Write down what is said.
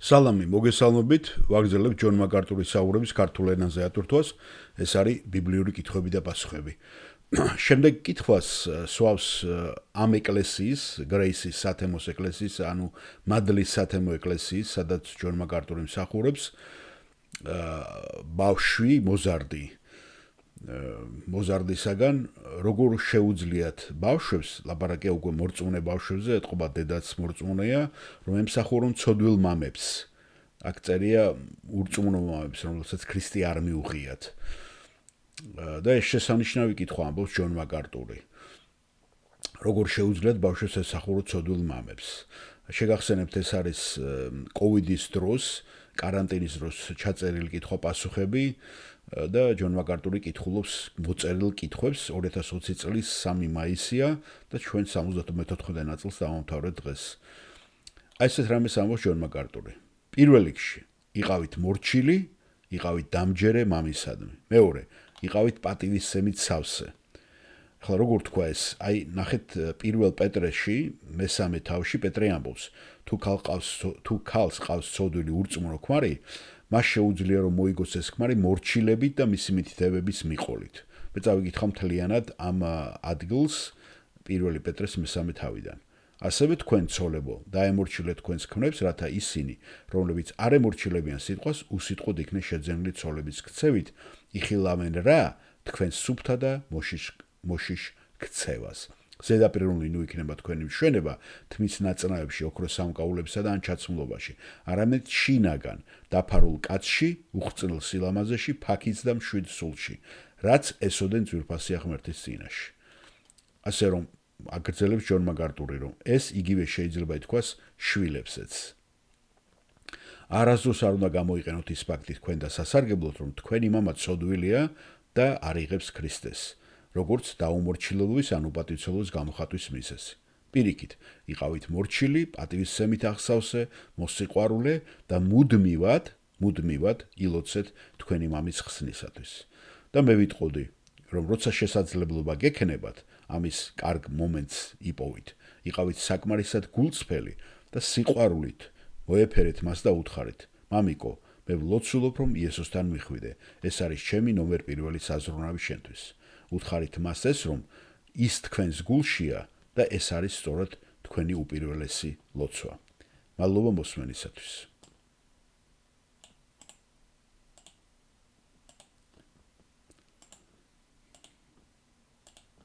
სალამი, მოგესალმებით, ვაგრძელებთ ჯონ მაკარტურის საუბრების ქართულ ენაზე ატვირთვას, ეს არის ბიბლიური კითხვები და პასუხები. შემდეგ კითხვას სვავს ამ ეკლესიის, გრეისის სათემოს ეკლესიის, ანუ მადლის სათემო ეკლესიის, სადაც ჯონ მაკარტური მსახურობს, ბავშვი მოზარდი. მოზარდისაგან როგორ შეუძლიათ ბავშვებს, ლაპარაკია უკვე მორწმუნე ბავშვებზე, ეთყობა დედაც მორწმუნეა, რომ ემსახურონ ცოდვილ მამებს. აქ წერია ურწმუნო მამებს, რომელსაც ქრისტე არ მიუღიათ. და ეს შესანიშნავი კითხვა ამბობს ჯონ მაკარტური. როგორ შეუძლიათ ბავშვებს ემსახურონ ცოდვილ მამებს. შეგახსენებთ, ეს არის კოვიდის დროს, კარანტინის დროს ჩაწერილი კითხვა-პასუხები და ჯონ მაკარტური კითხულობს მოწერილ კითხვებს 2020 წლის 3 მაისია და ჩვენ 74-მე ნაწილს დავამთავრეთ დღეს. აი ესეთ რამეს ამბობს ჯონ მაკარტური. პირველ რიგში იყავით მორჩილი, იყავით დამჯერე მამისადმი. მეორე, იყავით პატივისცემით სავსე. ახლა როგორ თქვა ეს? აი ნახეთ პირველ პეტრეში, მესამე თავში პეტრე ამბობს, თუ ქალს ყავს ცოდვილი ურწმუნო ქმარი, მას შეუძლია რომ მოიგოს ეს ქმარი მორჩილებით და მისი მითითებების მიყოლით. მე წავიკითხავ მთლიანად ამ ადგილს პირველი პეტრეს მესამე თავიდან. ასევე თქვენ ცოლებო, დაემორჩილეთ თქვენს ქმრებს, რათა ისინი, რომლებიც არ ემორჩილებიან სიტყვას, უსიტყვოდ იქნეს შეძენილი ცოლების ქცევით, იხილავენ რა თქვენ სუფთა და მოშიშ ქცევას. ზედაპირული ნუ იქნება თქვენი მშვენება თმის ნაწნავებში, ოქროს სამკაულებსა და ან ჩაცმულობაში, არამედ შინაგან, დაფარულ კაცში, უხრწნილ სილამაზეში, ფაქიც და მშვიდ სულში, რაც ესოდენ ძვირფასია ღმერთის წინაშე. ასე რომ აგრძელებს ჯონ მაკარტური, რომ ეს იგივე შეიძლება ითქვას შვილებსაც. არასდროს არ უნდა გამოიყენოთ ის ფაქტი თქვენ და სასარგებლოდ, რომ თქვენი მამა ცოდვილია და არ იღებს ქრისტეს. როგორც დაუმორჩილებლობის ან უპატივცემლობის გამოხატვის მიზეზი. პირიქით, იყავით მორჩილი, პატივისცემით აღსავსე, მოსიყვარულე და მუდმივად ილოცეთ თქვენი მამის ხსნისათვის. და მე ვიტყოდი, რომ როცა შესაძლებლობა გექნებათ, ამის კარგ მომენტს იპოვით, იყავით საკმარისად გულწრფელი და სიყვარულით მოეფერეთ მას და უთხარით, მამიკო, მე ვლოცულობ, რომ იესოსთან მიხვიდე. ეს არის ჩემი ნომერ პირველი საზრუნავი შენთვის. უთხარით მას ეს, რომ ის თქვენს გულშია და ეს არის სწორად თქვენი უპირველესი ლოცვა. მადლობა მოსმენისათვის.